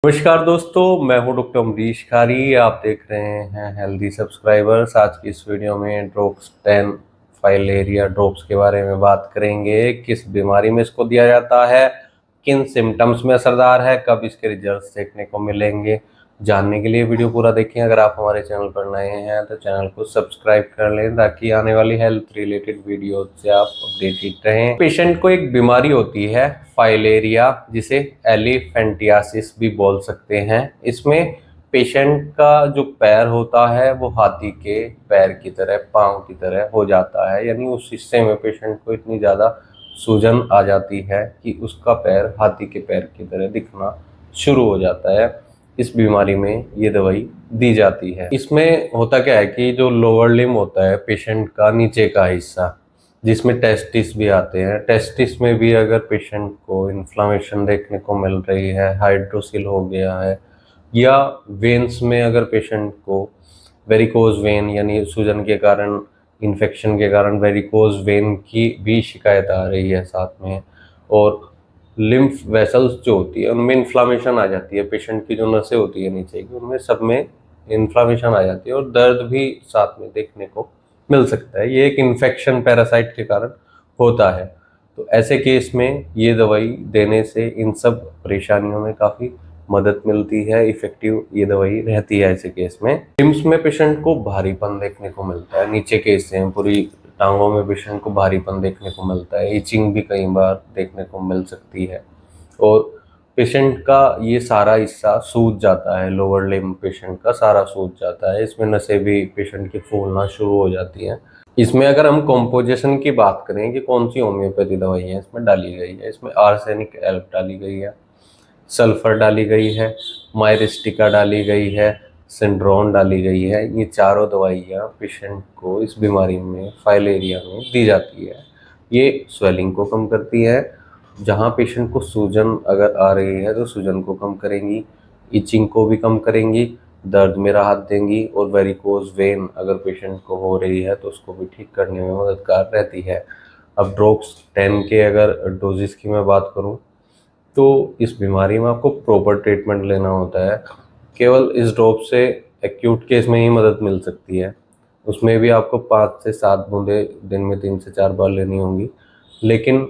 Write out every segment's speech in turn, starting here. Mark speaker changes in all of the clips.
Speaker 1: नमस्कार दोस्तों, मैं हूं डॉक्टर अमरीश खारी। आप देख रहे हैं हेल्दी सब्सक्राइबर्स। आज की इस वीडियो में ड्रोप्स 10 फाइलेरिया ड्रॉप्स के बारे में बात करेंगे। किस बीमारी में इसको दिया जाता है, किन सिम्टम्स में असरदार है, कब इसके रिजल्ट्स देखने को मिलेंगे। जानने के लिए वीडियो पूरा देखें। अगर आप हमारे चैनल पर नए हैं तो चैनल को सब्सक्राइब कर लें ताकि आने वाली हेल्थ रिलेटेड वीडियो से आप अपडेटेड रहें। पेशेंट को एक बीमारी होती है फाइलेरिया, जिसे एलिफेंटियासिस भी बोल सकते हैं। इसमें पेशेंट का जो पैर होता है वो हाथी के पैर की तरह, पाँव की तरह हो जाता है। यानी उस हिस्से में पेशेंट को इतनी ज़्यादा सूजन आ जाती है कि उसका पैर हाथी के पैर की तरह दिखना शुरू हो जाता है। इस बीमारी में ये दवाई दी जाती है। इसमें होता क्या है कि जो लोअर लिम्ब होता है पेशेंट का, नीचे का हिस्सा, जिसमें टेस्टिस भी आते हैं, टेस्टिस में भी अगर पेशेंट को इन्फ्लामेशन देखने को मिल रही है, हाइड्रोसिल हो गया है, या वेन्स में अगर पेशेंट को वेरिकोज वेन यानी सूजन के कारण, इन्फेक्शन के कारण वेरिकोज वेन की भी शिकायत आ रही है साथ में, और लिम्फ वेसल्स जो होती है उनमें इन्फ्लामेशन आ जाती है, पेशेंट की जो नसें होती है नीचे की उनमें सब में इन्फ्लामेशन आ जाती है, और दर्द भी साथ में देखने को मिल सकता है। ये एक इन्फेक्शन पैरासाइट के कारण होता है। तो ऐसे केस में ये दवाई देने से इन सब परेशानियों में काफ़ी मदद मिलती है, इफेक्टिव ये दवाई रहती है ऐसे केस में। लिम्स में पेशेंट को भारीपन देखने को मिलता है, नीचे के हिस्से में पूरी टांगों में पेशेंट को भारीपन देखने को मिलता है, इचिंग भी कई बार देखने को मिल सकती है, और पेशेंट का ये सारा हिस्सा सूज जाता है, लोअर लिम्ब पेशेंट का सारा सूज जाता है। इसमें नसें भी पेशेंट की फूलना शुरू हो जाती हैं। इसमें अगर हम कॉम्पोजिशन की बात करें कि कौन सी होम्योपैथी दवाइयाँ इसमें डाली गई है, इसमें आर्सेनिक एल्ब डाली गई है, सल्फर डाली गई है, मायरिस्टिका डाली गई है, सिंड्रोन डाली गई है। ये चारों दवाइयाँ पेशेंट को इस बीमारी में, फाइलेरिया में दी जाती है। ये स्वेलिंग को कम करती है, जहाँ पेशेंट को सूजन अगर आ रही है तो सूजन को कम करेंगी, इचिंग को भी कम करेंगी, दर्द में राहत देंगी, और वेरिकोज वेन अगर पेशेंट को हो रही है तो उसको भी ठीक करने में मददगार रहती है। अब ड्रोप्स 10 के अगर डोजेस की मैं बात करूं तो इस बीमारी में आपको प्रॉपर ट्रीटमेंट लेना होता है। केवल इस ड्रॉप से एक्यूट केस में ही मदद मिल सकती है, उसमें भी आपको 5 से 7 बूंदें दिन में 3 से 4 बार लेनी होंगी। लेकिन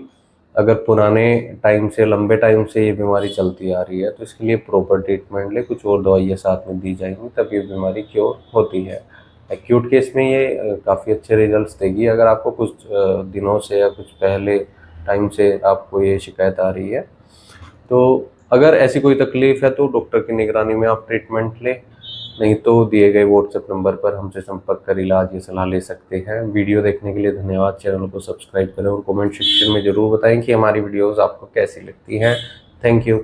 Speaker 1: अगर पुराने टाइम से, लंबे टाइम से ये बीमारी चलती आ रही है तो इसके लिए प्रॉपर ट्रीटमेंट ले, कुछ और दवाइयाँ साथ में दी जाएंगी, तब ये बीमारी क्योर होती है। एक्यूट केस में ये काफ़ी अच्छे रिजल्ट्स देगी। अगर आपको कुछ दिनों से या कुछ पहले टाइम से आपको ये शिकायत आ रही है तो अगर ऐसी कोई तकलीफ़ है तो डॉक्टर की निगरानी में आप ट्रीटमेंट लें, नहीं तो दिए गए व्हाट्सएप नंबर पर हमसे संपर्क कर इलाज या सलाह ले सकते हैं। वीडियो देखने के लिए धन्यवाद। चैनल को सब्सक्राइब करें और कमेंट सेक्शन में ज़रूर बताएं कि हमारी वीडियोस आपको कैसी लगती हैं। Thank you.